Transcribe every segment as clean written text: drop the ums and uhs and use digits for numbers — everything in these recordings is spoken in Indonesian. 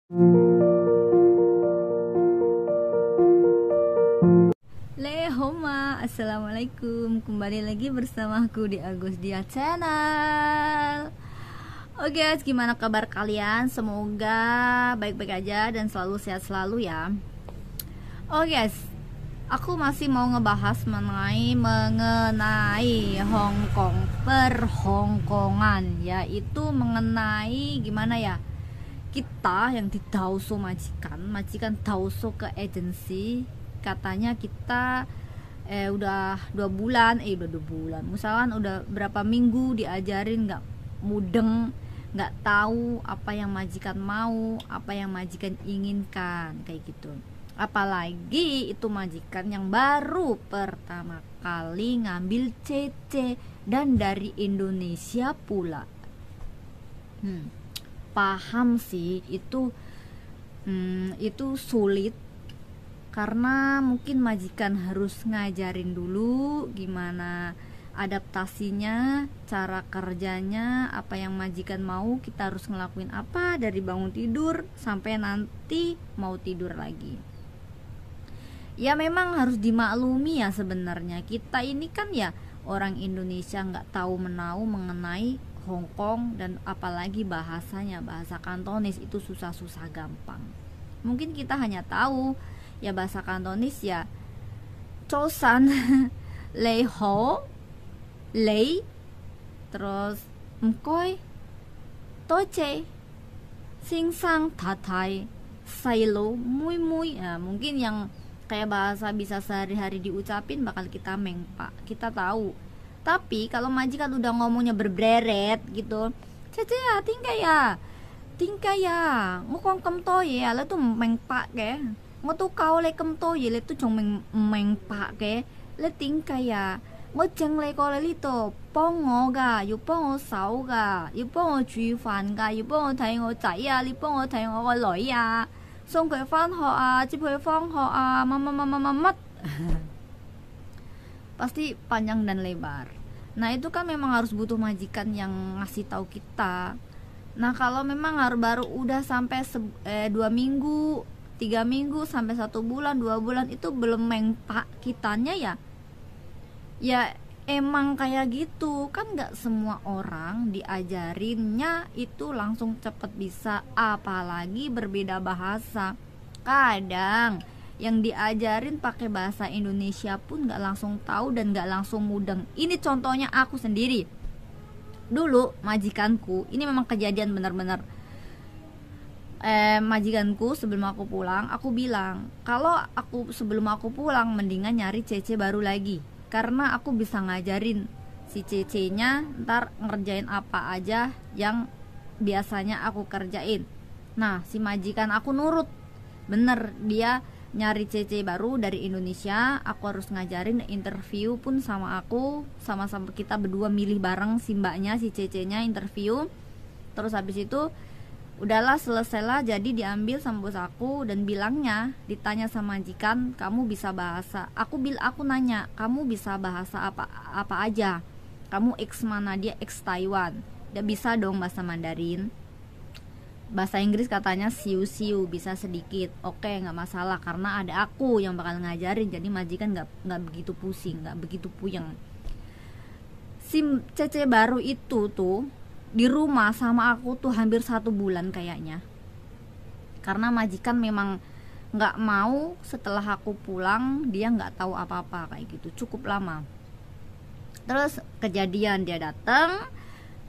Lehoma, assalamualaikum. Kembali lagi bersamaku di Agus Dia Channel. Oke guys, gimana kabar kalian? Semoga baik-baik aja dan selalu sehat selalu ya. Oke guys, aku masih mau ngebahas mengenai Hong Kong, perhongkongan, yaitu mengenai gimana ya, kita yang ditauso majikan tauso ke agensi. Katanya kita udah 2 bulan, misalkan udah berapa minggu diajarin nggak mudeng, nggak tahu apa yang majikan mau, apa yang majikan inginkan, kayak gitu. Apalagi itu majikan yang baru pertama kali ngambil CC dan dari Indonesia pula. Paham sih itu sulit, karena mungkin majikan harus ngajarin dulu gimana adaptasinya, cara kerjanya, apa yang majikan mau, kita harus ngelakuin apa dari bangun tidur sampai nanti mau tidur lagi. Ya memang harus dimaklumi ya, sebenarnya kita ini kan ya orang Indonesia, nggak tahu menau mengenai Hong Kong, dan apalagi bahasanya, bahasa Kantonis itu susah-susah gampang. Mungkin kita hanya tahu ya bahasa Kantonis ya Chosan, Lei Ho, Lei, terus Mkoi, Toce, Singsang, Tatai, Sailo, Mui Mui. Nah, mungkin yang kayak bahasa bisa sehari-hari diucapin bakal kita mengpak, kita tahu. Tapi kalau majikan udah ngomongnya berbreret gitu, Cece ya, tingkah ya, ngokong kem to ya, le tuh mengpak ke, ngotu kau le kem to ya, le tuh cong mengpak ke, le tingkah ya, ngojeng le ko le lito, pongo ga, yu pongo sao ga, yu pongo ju fan ga, yu pongo tai ngo zai ya, li pongo tai ngo loi ya, song kue fan ho a, jip kue fong ho a, mama. Pasti panjang dan lebar. Nah itu kan memang harus butuh majikan yang ngasih tahu kita. Nah kalau memang baru udah sampai 2 minggu, 3 minggu, sampai 1 bulan, 2 bulan itu belum mengpak kitanya ya emang kayak gitu kan. Nggak semua orang diajarinnya itu langsung cepet bisa, apalagi berbeda bahasa. Kadang yang diajarin pakai bahasa Indonesia pun nggak langsung tahu dan nggak langsung mudeng. Ini contohnya aku sendiri. Dulu majikanku, ini memang kejadian benar-benar. Majikanku sebelum aku pulang, aku bilang kalau aku sebelum aku pulang mendingan nyari CC baru lagi, karena aku bisa ngajarin si CC-nya ntar ngerjain apa aja yang biasanya aku kerjain. Nah si majikan aku nurut, bener, dia nyari CC baru dari Indonesia. Aku harus ngajarin, interview pun sama aku, sama-sama kita berdua milih bareng si mbaknya, si CC-nya interview. Terus habis itu udahlah, selesailah, jadi diambil sama bos aku dan bilangnya, ditanya sama majikan, kamu bisa bahasa, aku nanya, kamu bisa bahasa apa aja, kamu ex mana? Dia ex Taiwan. Dia bisa dong bahasa Mandarin. Bahasa Inggris katanya siu bisa sedikit. Oke, nggak masalah, karena ada aku yang bakal ngajarin, jadi majikan nggak begitu pusing, nggak begitu puyeng. Si CC baru itu tuh di rumah sama aku tuh hampir 1 bulan kayaknya, karena majikan memang nggak mau setelah aku pulang dia nggak tahu apa-apa, kayak gitu, cukup lama. Terus kejadian dia datang,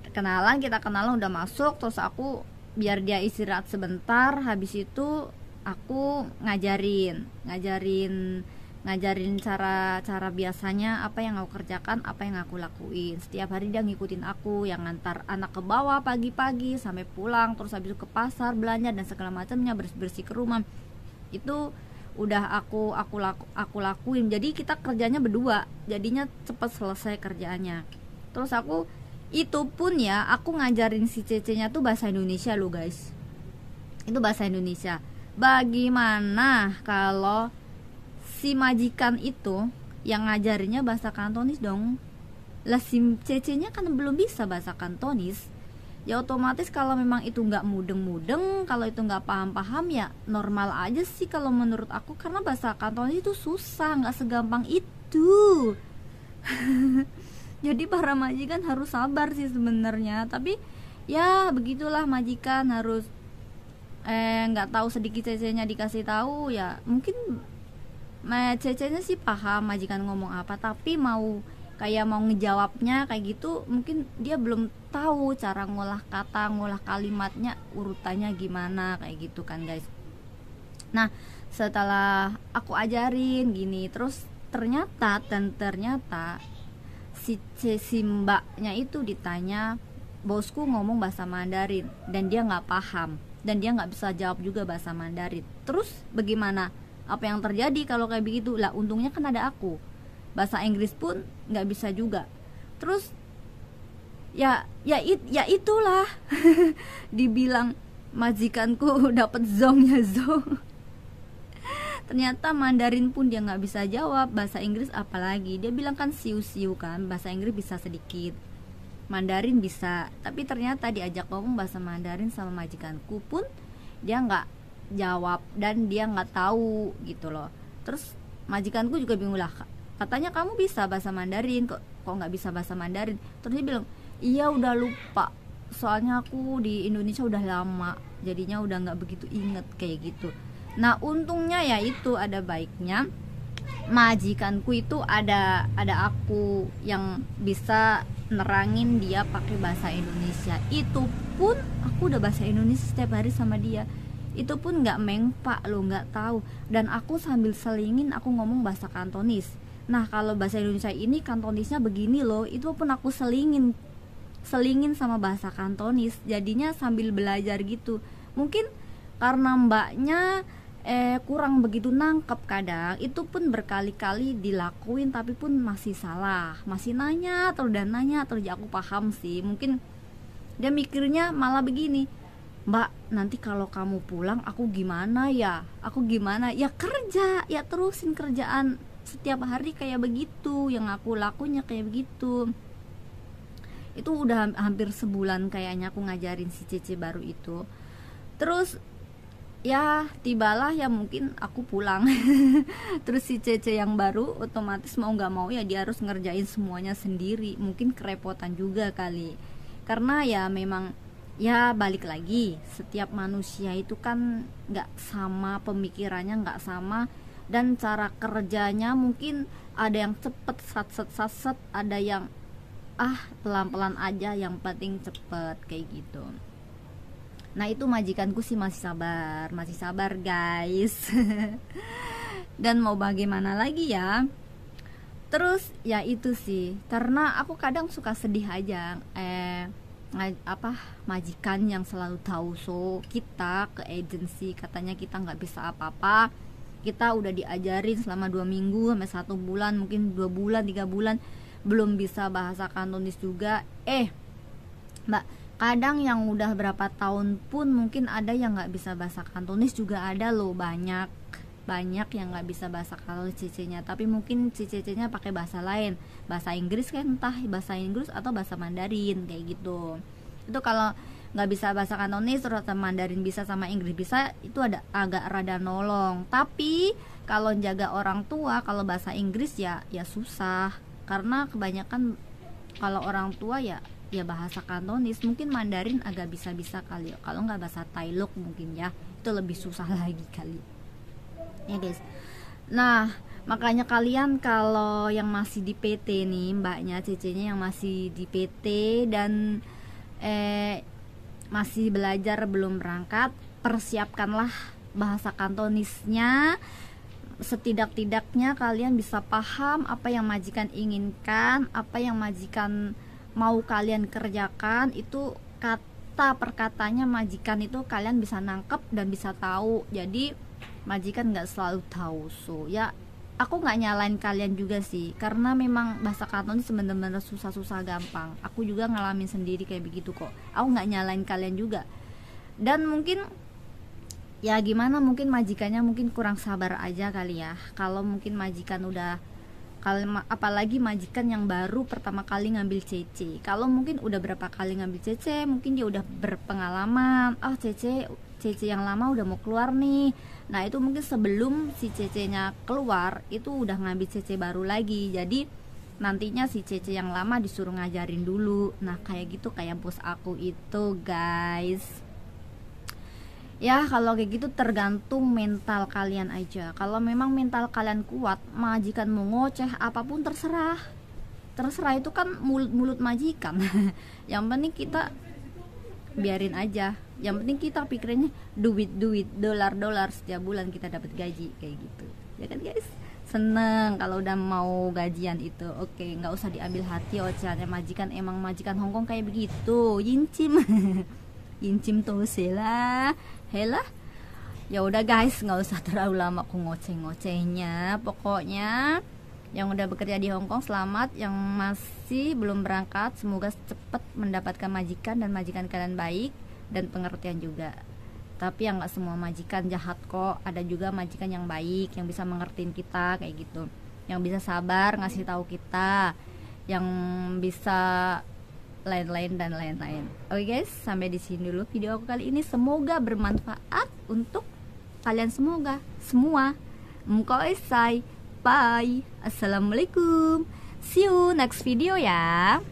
kita kenalan udah masuk, terus aku biar dia istirahat sebentar, habis itu aku ngajarin cara biasanya, apa yang aku kerjakan, apa yang aku lakuin. Setiap hari dia ngikutin aku, yang ngantar anak ke bawah pagi-pagi sampai pulang, terus habis itu ke pasar belanja dan segala macamnya, bersih ke rumah. Itu udah aku lakuin. Jadi kita kerjanya berdua, jadinya cepat selesai kerjaannya. Terus aku itu pun ya, aku ngajarin si CC-nya tuh bahasa Indonesia loh guys. Itu bahasa Indonesia. Bagaimana kalau si majikan itu yang ngajarinnya bahasa Kantonis dong? Lah si CC-nya kan belum bisa bahasa Kantonis. ya otomatis kalau memang itu nggak mudeng-mudeng, kalau itu nggak paham-paham, ya normal aja sih kalau menurut aku, karena bahasa Kantonis itu susah, nggak segampang itu. Jadi para majikan harus sabar sih sebenarnya, tapi ya begitulah, majikan harus nggak tahu sedikit cecenya dikasih tahu, ya mungkin cecenya sih paham majikan ngomong apa, tapi mau kayak mau ngejawabnya kayak gitu, mungkin dia belum tahu cara ngolah kata, ngolah kalimatnya, urutannya gimana kayak gitu kan guys. Nah setelah aku ajarin gini terus, ternyata si mbaknya itu ditanya, bosku ngomong bahasa Mandarin dan dia nggak paham dan dia nggak bisa jawab juga bahasa Mandarin. Terus bagaimana, apa yang terjadi kalau kayak begitu? Lah untungnya kan ada aku, bahasa Inggris pun nggak bisa juga. Terus ya itulah dibilang majikanku dapat zongnya zong. Ternyata Mandarin pun dia nggak bisa jawab, bahasa Inggris apalagi. Dia bilang kan siu-siu kan, bahasa Inggris bisa sedikit, Mandarin bisa, tapi ternyata diajak ngomong bahasa Mandarin sama majikanku pun dia nggak jawab dan dia nggak tahu gitu loh. Terus majikanku juga bingung lah, katanya kamu bisa bahasa Mandarin, kok nggak bisa bahasa Mandarin. Terus dia bilang, iya udah lupa, soalnya aku di Indonesia udah lama, jadinya udah nggak begitu inget kayak gitu. Nah untungnya ya itu ada baiknya majikanku itu ada aku yang bisa nerangin dia pakai bahasa Indonesia. Itu pun aku udah bahasa Indonesia setiap hari sama dia, itu pun nggak mengpak lo, nggak tahu. Dan aku sambil selingin aku ngomong bahasa Kantonis. Nah kalau bahasa Indonesia ini Kantonisnya begini loh, itu pun aku selingin sama bahasa Kantonis, jadinya sambil belajar gitu. Mungkin karena mbaknya kurang begitu nangkep, kadang itu pun berkali-kali dilakuin tapi pun masih salah, masih nanya terus dan nanya terus. Ya aku paham sih, mungkin dia mikirnya malah begini, mbak nanti kalau kamu pulang aku gimana ya, ya kerja, ya terusin kerjaan setiap hari kayak begitu, yang aku lakunya kayak begitu. Itu udah hampir sebulan kayaknya aku ngajarin si Cece baru itu. Terus ya tibalah ya mungkin aku pulang. Terus si Cece yang baru otomatis mau nggak mau ya dia harus ngerjain semuanya sendiri. Mungkin kerepotan juga kali, karena ya memang ya balik lagi, setiap manusia itu kan nggak sama, pemikirannya nggak sama, dan cara kerjanya mungkin ada yang cepet sat, ada yang pelan-pelan aja yang penting cepet kayak gitu. Nah itu majikanku sih masih sabar guys. Dan mau bagaimana lagi ya. Terus ya itu sih, karena aku kadang suka sedih aja majikan yang selalu tahu kita ke agensi, katanya kita nggak bisa apa-apa, kita udah diajarin selama 2 minggu sampai 1 bulan, mungkin 2 bulan 3 bulan belum bisa bahasa Kantonis juga. Mbak, kadang yang udah berapa tahun pun mungkin ada yang nggak bisa bahasa Kantonis juga ada loh, banyak yang nggak bisa bahasa Kantonis Cece-nya, tapi mungkin Cece-nya pakai bahasa lain, bahasa Inggris kan, entah bahasa Inggris atau bahasa Mandarin kayak gitu. Itu kalau nggak bisa bahasa Kantonis terus Mandarin bisa sama Inggris bisa, itu agak rada nolong. Tapi kalau jaga orang tua, kalau bahasa Inggris ya susah, karena kebanyakan kalau orang tua ya bahasa Kantonis. Mungkin Mandarin agak bisa kali, kalau nggak bahasa Tailok mungkin ya itu lebih susah lagi kali ya guys. Nah makanya kalian kalau yang masih di PT nih, mbaknya Cece-nya yang masih di PT dan masih belajar belum berangkat, persiapkanlah bahasa Kantonisnya. Setidak-tidaknya kalian bisa paham apa yang majikan inginkan, apa yang majikan mau kalian kerjakan, itu kata per katanya majikan itu kalian bisa nangkep dan bisa tahu. Jadi majikan nggak selalu tahu. So ya aku nggak nyalain kalian juga sih, karena memang bahasa Kantonis bener-bener susah gampang. Aku juga ngalamin sendiri kayak begitu kok. Aku nggak nyalain kalian juga. Dan mungkin ya gimana, mungkin majikannya mungkin kurang sabar aja kali ya. Kalau mungkin majikan udah apalagi majikan yang baru pertama kali ngambil CC. Kalau mungkin udah berapa kali ngambil CC, mungkin dia udah berpengalaman. Oh, CC yang lama udah mau keluar nih. Nah, itu mungkin sebelum si CC-nya keluar itu udah ngambil CC baru lagi. Jadi nantinya si CC yang lama disuruh ngajarin dulu. Nah, kayak gitu kayak bos aku itu, guys. Ya, kalau kayak gitu tergantung mental kalian aja. Kalau memang mental kalian kuat, majikan mau ngoceh apapun terserah. Terserah, itu kan mulut majikan. Yang penting kita biarin aja. Yang penting kita pikirannya duit, dolar setiap bulan kita dapat gaji kayak gitu. Ya kan, guys? Seneng kalau udah mau gajian itu. Oke, nggak usah diambil hati ocehannya majikan. Emang majikan Hongkong kayak begitu, yincim. Yincim tuh sela helah. Ya udah guys, nggak usah terlalu lama aku ngoceh-ngocehnya. Pokoknya yang udah bekerja di Hongkong selamat, yang masih belum berangkat semoga cepat mendapatkan majikan dan majikan kalian baik dan pengertian juga. Tapi yang nggak semua majikan jahat kok, ada juga majikan yang baik yang bisa mengertiin kita kayak gitu, yang bisa sabar ngasih tahu kita, yang bisa lain-lain dan lain-lain. Oke guys, sampai di sini dulu video aku kali ini. Semoga bermanfaat untuk kalian semua. Mkoisai, bye. Assalamualaikum. See you next video ya.